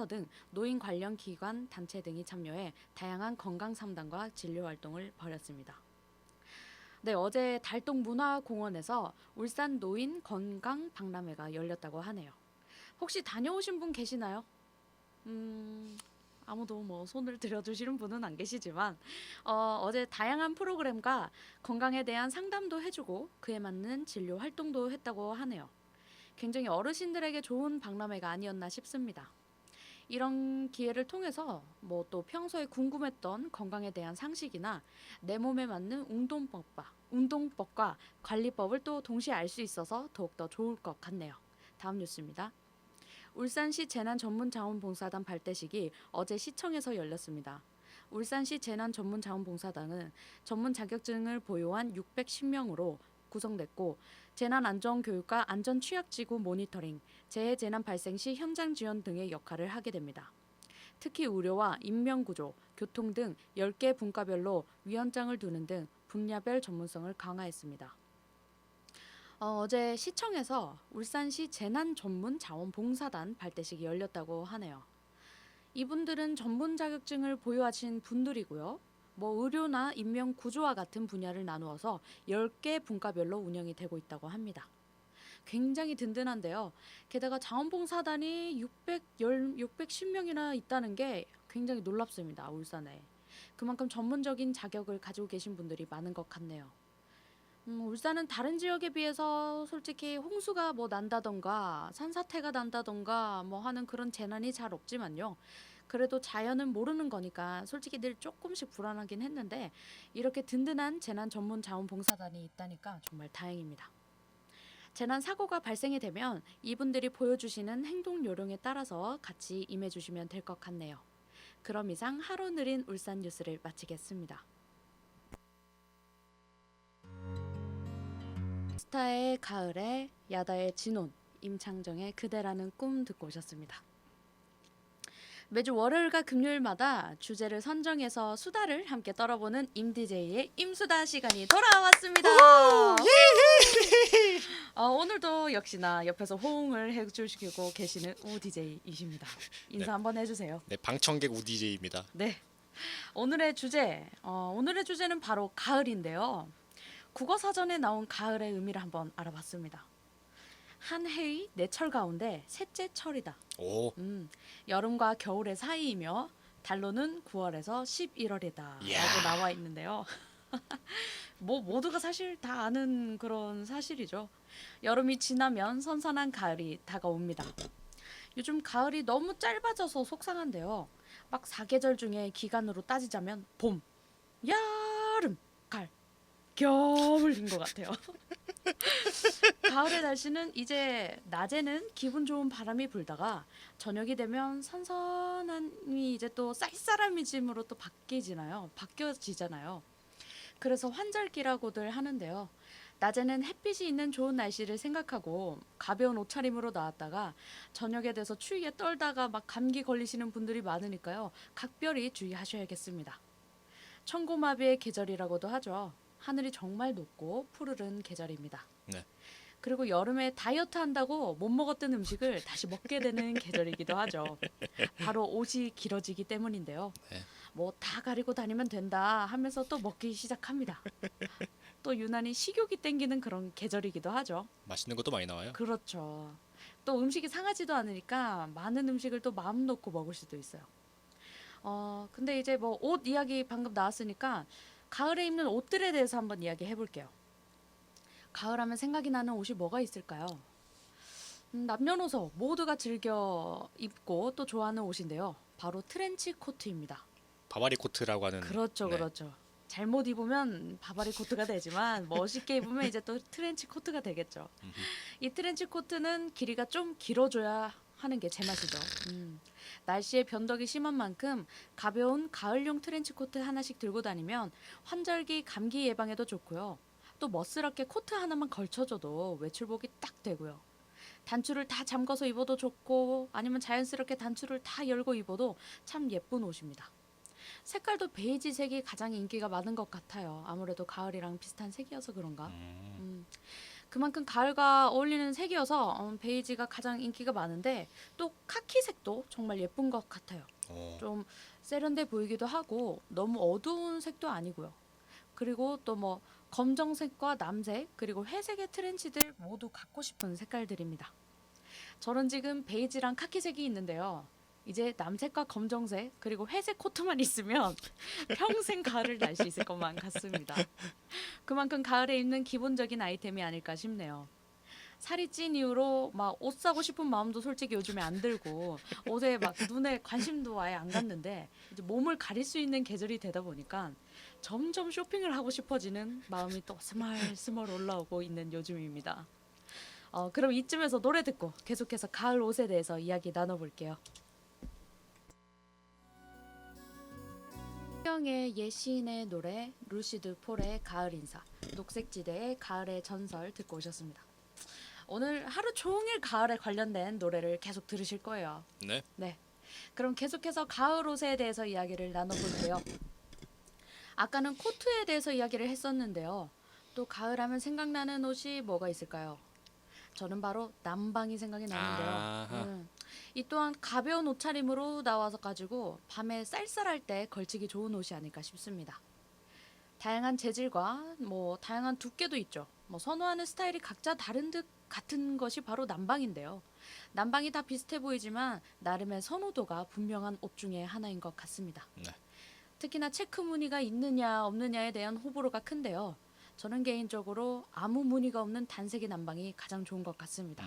등 노인 관련 기관, 단체 등이 참여해 다양한 건강 상담과 진료 활동을 벌였습니다. 네, 어제 달동문화공원에서 울산 노인 건강 박람회가 열렸다고 하네요. 혹시 다녀오신 분 계시나요? 아무도 뭐 손을 들어주시는 분은 안 계시지만 어제 다양한 프로그램과 건강에 대한 상담도 해주고 그에 맞는 진료 활동도 했다고 하네요. 굉장히 어르신들에게 좋은 박람회가 아니었나 싶습니다. 이런 기회를 통해서 뭐 또 평소에 궁금했던 건강에 대한 상식이나 내 몸에 맞는 운동법과 관리법을 또 동시에 알 수 있어서 더욱더 좋을 것 같네요. 다음 뉴스입니다. 울산시 재난전문자원봉사단 발대식이 어제 시청에서 열렸습니다. 울산시 재난전문자원봉사단은 전문 자격증을 보유한 610명으로 구성됐고 재난안전교육과 안전취약지구 모니터링, 재해재난 발생 시 현장 지원 등의 역할을 하게 됩니다. 특히 의료와 인명구조, 교통 등 10개 분과별로 위원장을 두는 등 분야별 전문성을 강화했습니다. 어제 시청에서 울산시 재난전문자원봉사단 발대식이 열렸다고 하네요. 이분들은 전문 자격증을 보유하신 분들이고요. 뭐 의료나 인명 구조와 같은 분야를 나누어서 10개 분과별로 운영이 되고 있다고 합니다. 굉장히 든든한데요. 게다가 자원봉사단이 610명이나 있다는 게 굉장히 놀랍습니다. 울산에. 그만큼 전문적인 자격을 가지고 계신 분들이 많은 것 같네요. 울산은 다른 지역에 비해서 솔직히 홍수가 뭐 난다던가 산사태가 난다던가 뭐 하는 그런 재난이 잘 없지만요. 그래도 자연은 모르는 거니까 솔직히 늘 조금씩 불안하긴 했는데 이렇게 든든한 재난 전문 자원봉사단이 있다니까 정말 다행입니다. 재난 사고가 발생이 되면 이분들이 보여주시는 행동 요령에 따라서 같이 임해주시면 될 것 같네요. 그럼 이상 하루 느린 울산 뉴스를 마치겠습니다. 스타의 가을에 야다의 진혼, 임창정의 그대라는 꿈 듣고 오셨습니다. 매주 월요일과 금요일마다 주제를 선정해서 수다를 함께 떨어보는 임DJ의 임수다 시간이 돌아왔습니다. 오늘도 역시나 옆에서 호응을 해주시고 계시는 우DJ이십니다. 인사 한번 해주세요. 네, 방청객 우DJ입니다. 네, 오늘의 주제는 바로 가을인데요. 국어사전에 나온 가을의 의미를 한번 알아봤습니다. 한 해의 내철 가운데 셋째 철이다. 오, 여름과 겨울의 사이이며 달로는 9월에서 11월이다 이야. 라고 나와 있는데요. 뭐 모두가 사실 다 아는 그런 사실이죠. 여름이 지나면 선선한 가을이 다가옵니다. 요즘 가을이 너무 짧아져서 속상한데요. 막 사계절 중에 기간으로 따지자면 봄, 여름, 가을, 겨울인 것 같아요. 가을의 날씨는 이제 낮에는 기분 좋은 바람이 불다가 저녁이 되면 선선함이 이제 또 쌀쌀함이짐으로 또 바뀌어지잖아요. 그래서 환절기라고들 하는데요. 낮에는 햇빛이 있는 좋은 날씨를 생각하고 가벼운 옷차림으로 나왔다가 저녁에 돼서 추위에 떨다가 막 감기 걸리시는 분들이 많으니까요. 각별히 주의하셔야겠습니다. 천고마비의 계절이라고도 하죠. 하늘이 정말 높고 푸르른 계절입니다. 네. 그리고 여름에 다이어트 한다고 못 먹었던 음식을 다시 먹게 되는 계절이기도 하죠. 바로 옷이 길어지기 때문인데요. 네. 뭐 다 가리고 다니면 된다 하면서 또 먹기 시작합니다. 또 유난히 식욕이 땡기는 그런 계절이기도 하죠. 맛있는 것도 많이 나와요. 그렇죠. 또 음식이 상하지도 않으니까 많은 음식을 또 마음 놓고 먹을 수도 있어요. 근데 이제 뭐 옷 이야기 방금 나왔으니까 가을에 입는 옷들에 대해서 한번 이야기해 볼게요. 가을 하면 생각이 나는 옷이 뭐가 있을까요? 남녀노소 모두가 즐겨 입고 또 좋아하는 옷인데요. 바로 트렌치 코트입니다. 바바리 코트라고 하는. 그렇죠, 네. 그렇죠. 잘못 입으면 바바리 코트가 되지만 멋있게 입으면 이제 또 트렌치 코트가 되겠죠. 이 트렌치 코트는 길이가 좀 길어져야 하는 게 제맛이죠. 날씨의 변덕이 심한 만큼 가벼운 가을용 트렌치 코트 하나씩 들고 다니면 환절기 감기 예방에도 좋고요. 또 멋스럽게 코트 하나만 걸쳐줘도 외출복이 딱 되고요. 단추를 다 잠궈서 입어도 좋고 아니면 자연스럽게 단추를 다 열고 입어도 참 예쁜 옷입니다. 색깔도 베이지색이 가장 인기가 많은 것 같아요. 아무래도 가을이랑 비슷한 색이어서 그런가. 음. 그만큼 가을과 어울리는 색이어서 베이지가 가장 인기가 많은데 또 카키색도 정말 예쁜 것 같아요. 좀 세련돼 보이기도 하고 너무 어두운 색도 아니고요. 그리고 또 뭐 검정색과 남색 그리고 회색의 트렌치들 모두 갖고 싶은 색깔들입니다. 저는 지금 베이지랑 카키색이 있는데요. 이제 남색과 검정색 그리고 회색 코트만 있으면 평생 가을을 날 수 있을 것만 같습니다. 그만큼 가을에 입는 기본적인 아이템이 아닐까 싶네요. 살이 찐 이후로 막 옷 사고 싶은 마음도 솔직히 요즘에 안 들고 옷에 막 눈에 관심도 아예 안 갔는데 이제 몸을 가릴 수 있는 계절이 되다 보니까 점점 쇼핑을 하고 싶어지는 마음이 또 스멀스멀 올라오고 있는 요즘입니다. 그럼 이쯤에서 노래 듣고 계속해서 가을 옷에 대해서 이야기 나눠볼게요. 수영의 예시인의 노래, 루시드 폴의 가을 인사, 녹색지대의 가을의 전설 듣고 오셨습니다. 오늘 하루 종일 가을에 관련된 노래를 계속 들으실 거예요. 네. 네. 그럼 계속해서 가을 옷에 대해서 이야기를 나눠볼게요. 아까는 코트에 대해서 이야기를 했었는데요. 또 가을하면 생각나는 옷이 뭐가 있을까요? 저는 바로 남방이 생각이 나는데요. 이 또한 가벼운 옷차림으로 나와서 가지고 밤에 쌀쌀할 때 걸치기 좋은 옷이 아닐까 싶습니다. 다양한 재질과 뭐 다양한 두께도 있죠. 뭐 선호하는 스타일이 각자 다른 듯 같은 것이 바로 남방인데요. 남방이 다 비슷해 보이지만 나름의 선호도가 분명한 옷 중에 하나인 것 같습니다. 네. 특히나 체크 무늬가 있느냐 없느냐에 대한 호불호가 큰데요. 저는 개인적으로 아무 무늬가 없는 단색의 남방이 가장 좋은 것 같습니다.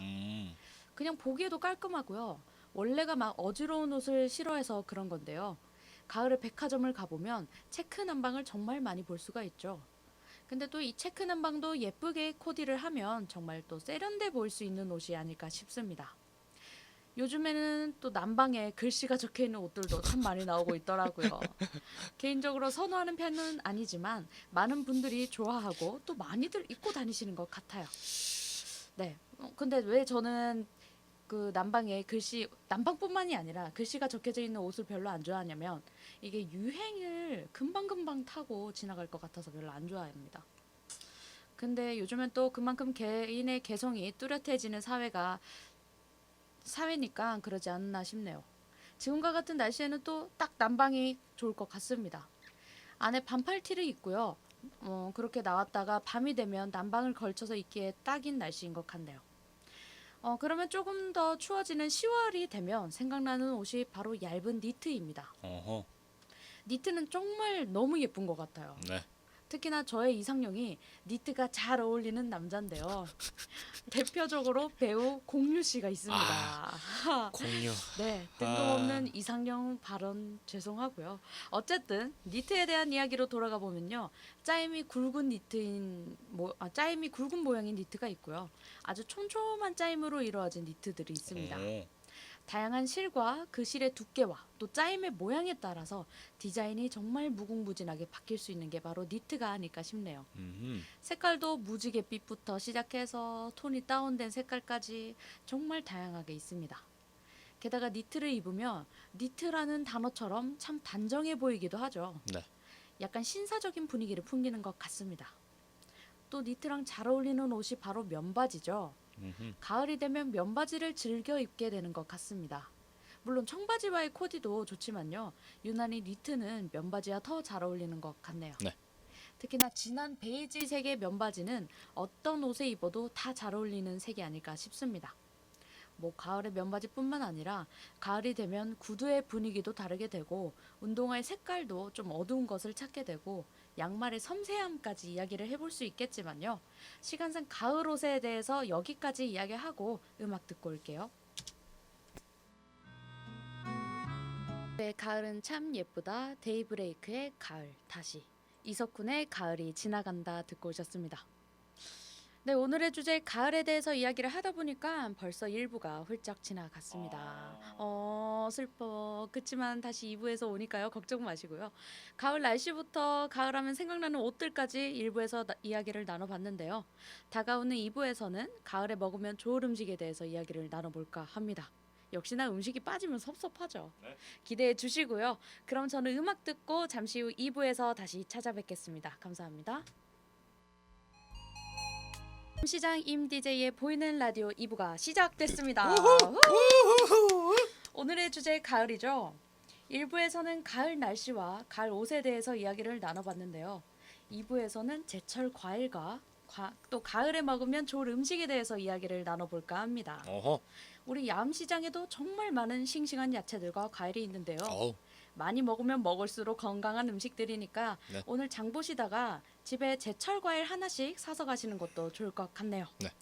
그냥 보기에도 깔끔하고요. 원래가 막 어지러운 옷을 싫어해서 그런 건데요. 가을에 백화점을 가보면 체크 남방을 정말 많이 볼 수가 있죠. 근데 또 이 체크 남방도 예쁘게 코디를 하면 정말 또 세련돼 보일 수 있는 옷이 아닐까 싶습니다. 요즘에는 또 남방에 글씨가 적혀 있는 옷들도 참 많이 나오고 있더라고요. 개인적으로 선호하는 편은 아니지만 많은 분들이 좋아하고 또 많이들 입고 다니시는 것 같아요. 네. 근데 왜 저는 그 남방에 남방뿐만이 아니라 글씨가 적혀져 있는 옷을 별로 안 좋아하냐면 이게 유행을 금방금방 타고 지나갈 것 같아서 별로 안 좋아합니다. 근데 요즘엔 또 그만큼 개인의 개성이 뚜렷해지는 사회니까 그러지 않나 싶네요. 지금과 같은 날씨에는 또 딱 남방이 좋을 것 같습니다. 안에 반팔티를 입고요. 그렇게 나왔다가 밤이 되면 남방을 걸쳐서 입기에 딱인 날씨인 것 같네요. 그러면 조금 더 추워지는 10월이 되면 생각나는 옷이 바로 얇은 니트입니다. 어허. 니트는 정말 너무 예쁜 것 같아요. 네. 특히나 저의 이상형이 니트가 잘 어울리는 남자인데요. 대표적으로 배우 공유 씨가 있습니다. 공유. 네, 뜬금없는 이상형 발언 죄송하고요. 어쨌든 니트에 대한 이야기로 돌아가 보면요, 짜임이 굵은 모양인 니트가 있고요. 아주 촘촘한 짜임으로 이루어진 니트들이 있습니다. 다양한 실과 그 실의 두께와 또 짜임의 모양에 따라서 디자인이 정말 무궁무진하게 바뀔 수 있는 게 바로 니트가 아닐까 싶네요. 색깔도 무지갯빛부터 시작해서 톤이 다운된 색깔까지 정말 다양하게 있습니다. 게다가 니트를 입으면 니트라는 단어처럼 참 단정해 보이기도 하죠. 네. 약간 신사적인 분위기를 풍기는 것 같습니다. 또 니트랑 잘 어울리는 옷이 바로 면바지죠. 가을이 되면 면바지를 즐겨 입게 되는 것 같습니다. 물론 청바지와의 코디도 좋지만요. 유난히 니트는 면바지와 더 잘 어울리는 것 같네요. 네. 특히나 진한 베이지색의 면바지는 어떤 옷에 입어도 다 잘 어울리는 색이 아닐까 싶습니다. 뭐 가을의 면바지뿐만 아니라 가을이 되면 구두의 분위기도 다르게 되고 운동화의 색깔도 좀 어두운 것을 찾게 되고 양말의 섬세함까지 이야기를 해볼 수 있겠지만요. 시간상 가을 옷에 대해서 여기까지 이야기하고 음악 듣고 올게요. 네, 가을은 참 예쁘다. 데이브레이크의 가을 다시 이석훈의 가을이 지나간다 듣고 오셨습니다. 네, 오늘의 주제 가을에 대해서 이야기를 하다 보니까 벌써 1부가 훌쩍 지나갔습니다. 슬퍼. 그치만 다시 2부에서 오니까요. 걱정 마시고요. 가을 날씨부터 가을하면 생각나는 옷들까지 1부에서 이야기를 나눠봤는데요. 다가오는 2부에서는 가을에 먹으면 좋을 음식에 대해서 이야기를 나눠볼까 합니다. 역시나 음식이 빠지면 섭섭하죠. 네. 기대해 주시고요. 그럼 저는 음악 듣고 잠시 후 2부에서 다시 찾아뵙겠습니다. 감사합니다. 시장 임 DJ의 보이는 라디오 2부가 시작됐습니다. 오늘의 주제 가을이죠. 1부에서는 가을 날씨와 가을 옷에 대해서 이야기를 나눠봤는데요. 2부에서는 제철 과일과 또 가을에 먹으면 좋을 음식에 대해서 이야기를 나눠볼까 합니다. 어허. 우리 야음시장에도 정말 많은 싱싱한 야채들과 과일이 있는데요. 어우. 많이 먹으면 먹을수록 건강한 음식들이니까 네. 오늘 장 보시다가 집에 제철 과일 하나씩 사서 가시는 것도 좋을 것 같네요. 네.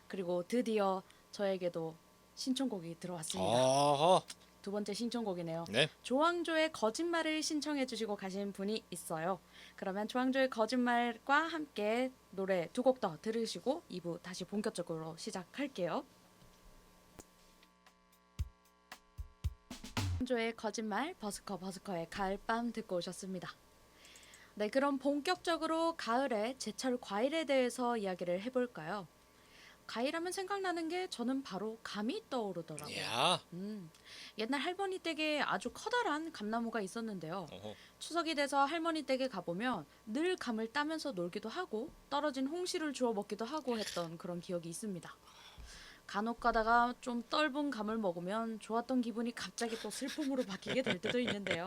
그리고 드디어 저에게도 신청곡이 들어왔습니다. 어허. 두 번째 신청곡이네요. 네. 조항조의 거짓말을 신청해 주시고 가신 분이 있어요. 그러면 조항조의 거짓말과 함께 노래 두 곡 더 들으시고 2부 다시 본격적으로 시작할게요. 조항조의 거짓말, 버스커의 가을밤 듣고 오셨습니다. 네, 그럼 본격적으로 가을의 제철 과일에 대해서 이야기를 해볼까요? 과일하면 생각나는 게 저는 바로 감이 떠오르더라고요. 야. 옛날 할머니 댁에 아주 커다란 감나무가 있었는데요. 어허. 추석이 돼서 할머니 댁에 가보면 늘 감을 따면서 놀기도 하고 떨어진 홍시를 주워 먹기도 하고 했던 그런 기억이 있습니다. 간혹 가다가 좀 떫은 감을 먹으면 좋았던 기분이 갑자기 또 슬픔으로 바뀌게 될 때도 있는데요.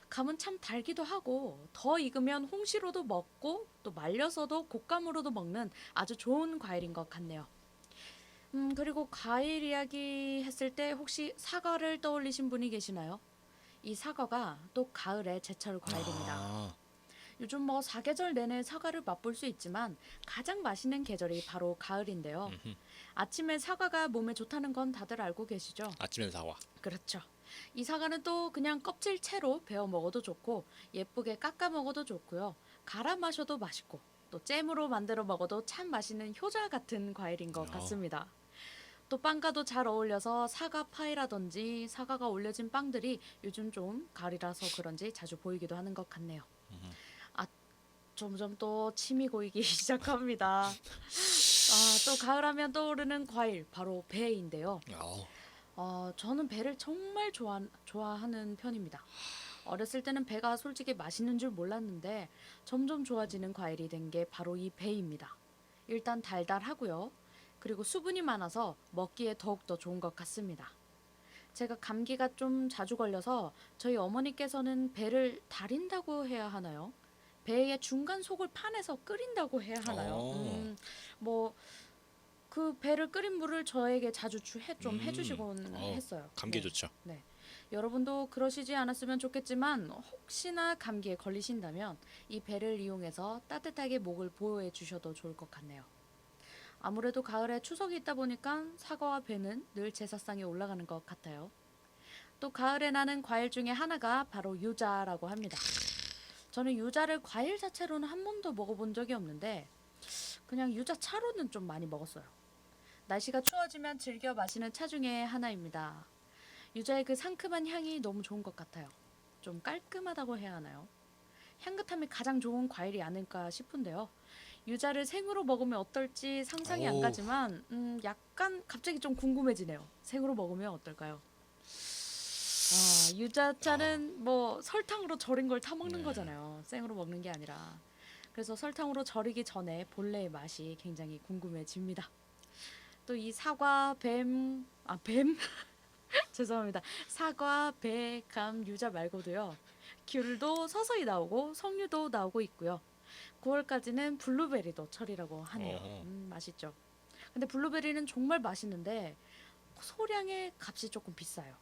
감은 참 달기도 하고 더 익으면 홍시로도 먹고 또 말려서도 곶감으로도 먹는 아주 좋은 과일인 것 같네요. 그리고 과일 이야기 했을 때 혹시 사과를 떠올리신 분이 계시나요? 이 사과가 또 가을의 제철 과일입니다. 아. 요즘 뭐 사계절 내내 사과를 맛볼 수 있지만 가장 맛있는 계절이 바로 가을인데요. 음흠. 아침에 사과가 몸에 좋다는 건 다들 알고 계시죠? 아침엔 사과. 그렇죠. 이 사과는 또 그냥 껍질 채로 베어 먹어도 좋고 예쁘게 깎아 먹어도 좋고요. 갈아 마셔도 맛있고 또 잼으로 만들어 먹어도 참 맛있는 효자 같은 과일인 것 같습니다. 또 빵과도 잘 어울려서 사과 파이라든지 사과가 올려진 빵들이 요즘 좀 가을이라서 그런지 자주 보이기도 하는 것 같네요. 아, 점점 또 침이 고이기 시작합니다. 또 가을하면 떠오르는 과일 바로 배인데요. 저는 배를 정말 좋아하는 편입니다. 어렸을 때는 배가 솔직히 맛있는 줄 몰랐는데 점점 좋아지는 과일이 된 게 바로 이 배입니다. 일단 달달하고요. 그리고 수분이 많아서 먹기에 더욱더 좋은 것 같습니다. 제가 감기가 좀 자주 걸려서 저희 어머니께서는 배를 달인다고 해야 하나요? 배의 중간 속을 파내서 끓인다고 해야 하나요? 뭐 그 배를 끓인 물을 저에게 자주 해주시곤 했어요. 감기 네. 좋죠. 네. 여러분도 그러시지 않았으면 좋겠지만 혹시나 감기에 걸리신다면 이 배를 이용해서 따뜻하게 목을 보호해 주셔도 좋을 것 같네요. 아무래도 가을에 추석이 있다 보니까 사과와 배는 늘 제사상에 올라가는 것 같아요. 또 가을에 나는 과일 중에 하나가 바로 유자라고 합니다. 저는 유자를 과일 자체로는 한 번도 먹어본 적이 없는데 그냥 유자 차로는 좀 많이 먹었어요. 날씨가 추워지면 즐겨 마시는 차 중에 하나입니다. 유자의 그 상큼한 향이 너무 좋은 것 같아요. 좀 깔끔하다고 해야 하나요? 향긋함이 가장 좋은 과일이 아닐까 싶은데요. 유자를 생으로 먹으면 어떨지 상상이 안 가지만 약간 갑자기 좀 궁금해지네요. 생으로 먹으면 어떨까요? 유자차는 뭐 설탕으로 절인 걸 타 먹는 거잖아요. 생으로 먹는 게 아니라. 그래서 설탕으로 절이기 전에 본래의 맛이 굉장히 궁금해집니다. 또 이 사과, 뱀 죄송합니다. 사과, 배, 감, 유자 말고도요. 귤도 서서히 나오고 석류도 나오고 있고요. 9월까지는 블루베리도 철이라고 하네요. 맛있죠. 근데 블루베리는 정말 맛있는데 소량의 값이 조금 비싸요.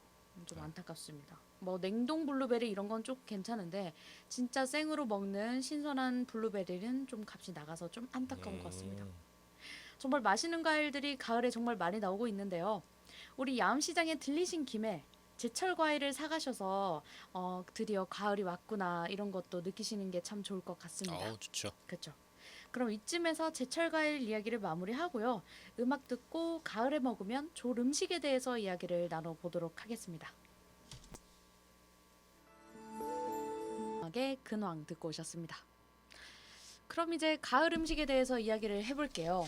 좀 안타깝습니다. 뭐 냉동 블루베리 이런 건 좀 괜찮은데 진짜 생으로 먹는 신선한 블루베리는 좀 값이 나가서 좀 안타까운 것 같습니다. 정말 맛있는 과일들이 가을에 정말 많이 나오고 있는데요. 우리 야음시장에 들리신 김에 제철 과일을 사가셔서 드디어 가을이 왔구나 이런 것도 느끼시는 게 참 좋을 것 같습니다. 좋죠. 그렇죠. 그럼 이쯤에서 제철 과일 이야기를 마무리하고요. 음악 듣고 가을에 먹으면 좋을 음식에 대해서 이야기를 나눠보도록 하겠습니다. 음악의 근황 듣고 오셨습니다. 그럼 이제 가을 음식에 대해서 이야기를 해볼게요.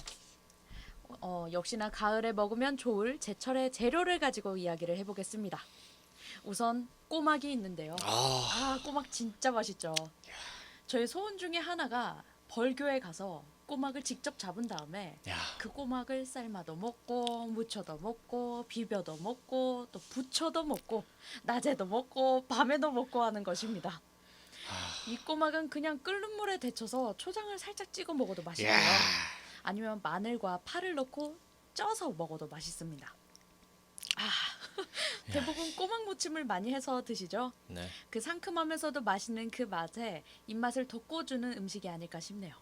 역시나 가을에 먹으면 좋을 제철의 재료를 가지고 이야기를 해보겠습니다. 우선 꼬막이 있는데요. 꼬막 진짜 맛있죠. 저희 소원 중에 하나가 벌교에 가서 꼬막을 직접 잡은 다음에 야, 그 꼬막을 삶아도 먹고 무쳐도 먹고 비벼도 먹고 또 부쳐도 먹고 낮에도 먹고 밤에도 먹고 하는 것입니다. 이 꼬막은 그냥 끓는 물에 데쳐서 초장을 살짝 찍어 먹어도 맛있고요. 야, 아니면 마늘과 파를 넣고 쪄서 먹어도 맛있습니다. 대부분 꼬막 무침을 많이 해서 드시죠? 네. 그 상큼하면서도 맛있는 그 맛에 입맛을 돋궈주는 음식이 아닐까 싶네요.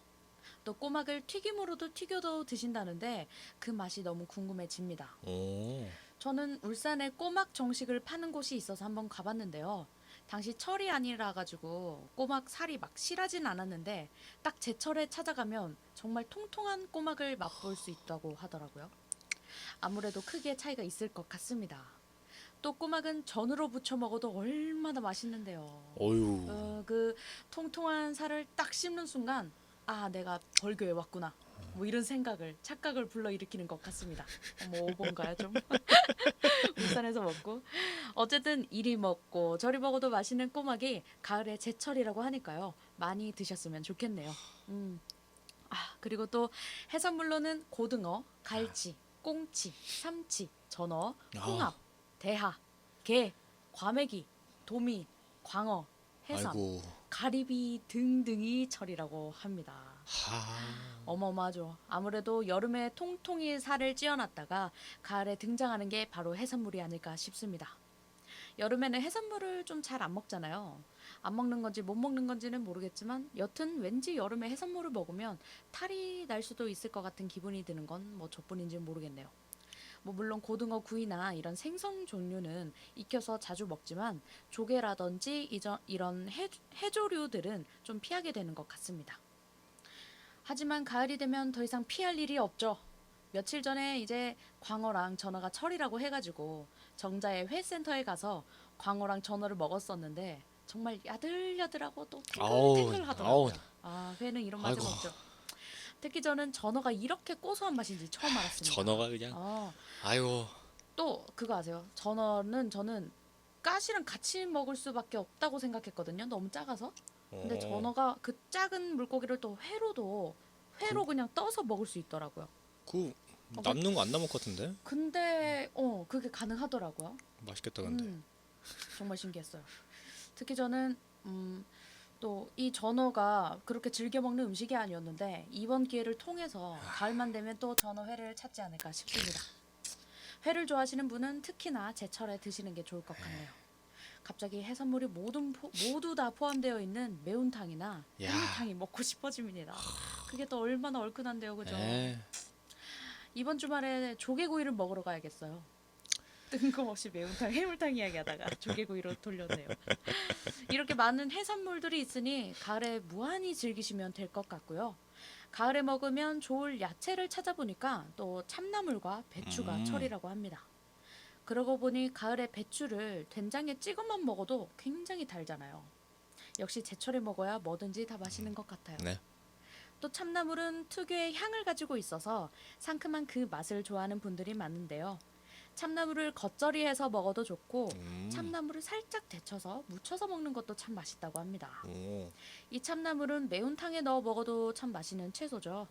또 꼬막을 튀김으로도 튀겨도 드신다는데 그 맛이 너무 궁금해집니다. 오, 저는 울산에 꼬막 정식을 파는 곳이 있어서 한번 가봤는데요. 당시 철이 아니라 가지고 꼬막 살이 막 실하진 않았는데 딱 제철에 찾아가면 정말 통통한 꼬막을 맛볼 수 있다고 하더라고요. 아무래도 크기의 차이가 있을 것 같습니다. 또 꼬막은 전으로 부쳐 먹어도 얼마나 맛있는데요. 어유, 그 통통한 살을 딱 씹는 순간 아 내가 벌교에 왔구나 뭐 이런 생각을 착각을 불러일으키는 것 같습니다. 뭐 오본가요 좀? 울산에서 먹고 어쨌든 이리 먹고 저리 먹어도 맛있는 꼬막이 가을의 제철이라고 하니까요. 많이 드셨으면 좋겠네요. 그리고 또 해산물로는 고등어, 갈치, 꽁치, 삼치, 전어, 홍합, 대하, 게, 과메기, 도미, 광어, 해삼, 아이고, 가리비 등등이 철이라고 합니다. 하, 어마어마하죠. 아무래도 여름에 통통이 살을 찌어놨다가 가을에 등장하는 게 바로 해산물이 아닐까 싶습니다. 여름에는 해산물을 좀 잘 안 먹잖아요. 안 먹는 건지 못 먹는 건지는 모르겠지만 여튼 왠지 여름에 해산물을 먹으면 탈이 날 수도 있을 것 같은 기분이 드는 건 뭐 저뿐인지는 모르겠네요. 뭐 물론 고등어 구이나 이런 생선 종류는 익혀서 자주 먹지만 조개라든지 이런 해조류들은 좀 피하게 되는 것 같습니다. 하지만 가을이 되면 더 이상 피할 일이 없죠. 며칠 전에 이제 광어랑 전어가 철이라고 해가지고 정자의 회센터에 가서 광어랑 전어를 먹었었는데 정말 야들야들하고 또 아우, 탱글탱글하더라고요. 회는 이런 맛을 아이고. 먹죠. 특히 저는 전어가 이렇게 고소한 맛인지 처음 알았습니다. 전어가 그냥, 아이고, 또 그거 아세요? 전어는 저는 가시랑 같이 먹을 수밖에 없다고 생각했거든요. 너무 작아서. 근데 어, 전어가 그 작은 물고기를 또 회로 그냥 떠서 먹을 수 있더라고요. 그 남는 거 안 남을 것 같은데? 근데 그게 가능하더라고요. 맛있겠다 근데. 정말 신기했어요. 특히 저는 또 이 전어가 그렇게 즐겨 먹는 음식이 아니었는데 이번 기회를 통해서 가을만 되면 또 전어회를 찾지 않을까 싶습니다. 회를 좋아하시는 분은 특히나 제철에 드시는 게 좋을 것 같네요. 갑자기 해산물이 모두 다 포함되어 있는 매운탕이나 야. 해물탕이 먹고 싶어집니다. 그게 또 얼마나 얼큰한데요, 그죠? 에, 이번 주말에 조개구이를 먹으러 가야겠어요. 뜬금없이 매운탕, 해물탕 이야기하다가 조개구이로 돌렸네요. 이렇게 많은 해산물들이 있으니 가을에 무한히 즐기시면 될 것 같고요. 가을에 먹으면 좋을 야채를 찾아보니까 또 참나물과 배추가 철이라고 합니다. 그러고 보니 가을에 배추를 된장에 찍어만 먹어도 굉장히 달잖아요. 역시 제철에 먹어야 뭐든지 다 맛있는 것 같아요. 네. 또 참나물은 특유의 향을 가지고 있어서 상큼한 그 맛을 좋아하는 분들이 많은데요. 참나물을 겉절이해서 먹어도 좋고 참나물을 살짝 데쳐서 무쳐서 먹는 것도 참 맛있다고 합니다. 오, 이 참나물은 매운탕에 넣어 먹어도 참 맛있는 채소죠.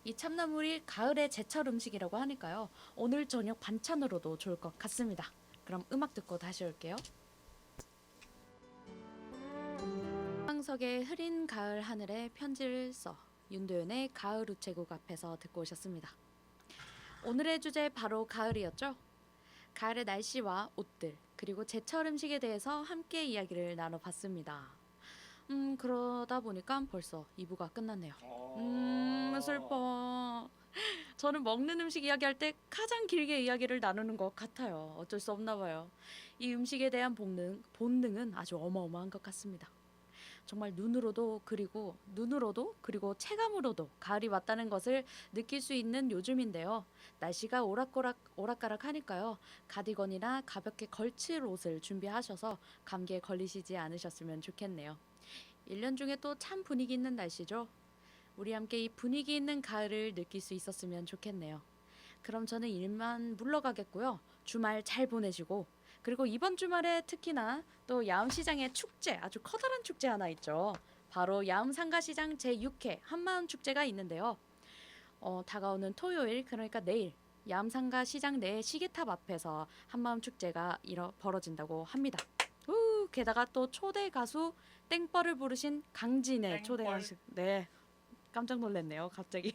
이 참나물이 가을의 제철 음식이라고 하니까요. 오늘 저녁 반찬으로도 좋을 것 같습니다. 그럼 음악 듣고 다시 올게요. 황석의 흐린 가을 하늘에 편지를 써 윤도현의 가을 우체국 앞에서 듣고 오셨습니다. 오늘의 주제 바로 가을이었죠. 가을의 날씨와 옷들 그리고 제철 음식에 대해서 함께 이야기를 나눠봤습니다. 그러다 보니까 벌써 2부가 끝났네요. 슬퍼. 저는 먹는 음식 이야기할 때 가장 길게 이야기를 나누는 것 같아요. 어쩔 수 없나 봐요. 이 음식에 대한 본능은 아주 어마어마한 것 같습니다. 정말 눈으로도 그리고 체감으로도 가을이 왔다는 것을 느낄 수 있는 요즘인데요. 날씨가 오락가락 하니까요. 가디건이나 가볍게 걸칠 옷을 준비하셔서 감기에 걸리시지 않으셨으면 좋겠네요. 1년 중에 또 참 분위기 있는 날씨죠. 우리 함께 이 분위기 있는 가을을 느낄 수 있었으면 좋겠네요. 그럼 저는 일만 물러가겠고요. 주말 잘 보내시고 그리고 이번 주말에 특히나 또 야음시장의 축제, 아주 커다란 축제 하나 있죠. 바로 야음상가시장 제6회 한마음 축제가 있는데요. 다가오는 토요일, 그러니까 내일 야음상가시장 내 시계탑 앞에서 한마음 축제가 벌어진다고 합니다. 게다가 또 초대 가수 땡벌을 부르신 강진의 땡벌. 초대 가수, 네, 깜짝 놀랐네요 갑자기.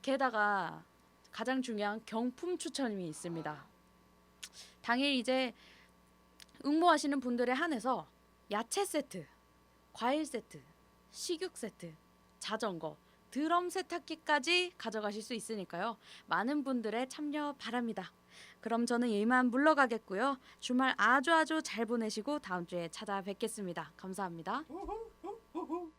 게다가 가장 중요한 경품 추첨이 있습니다. 당일 이제 응모하시는 분들에 한해서 야채 세트, 과일 세트, 식육 세트, 자전거, 드럼 세탁기까지 가져가실 수 있으니까요. 많은 분들의 참여 바랍니다. 그럼 저는 이만 물러가겠고요. 주말 아주 잘 보내시고 다음 주에 찾아뵙겠습니다. 감사합니다. 후후.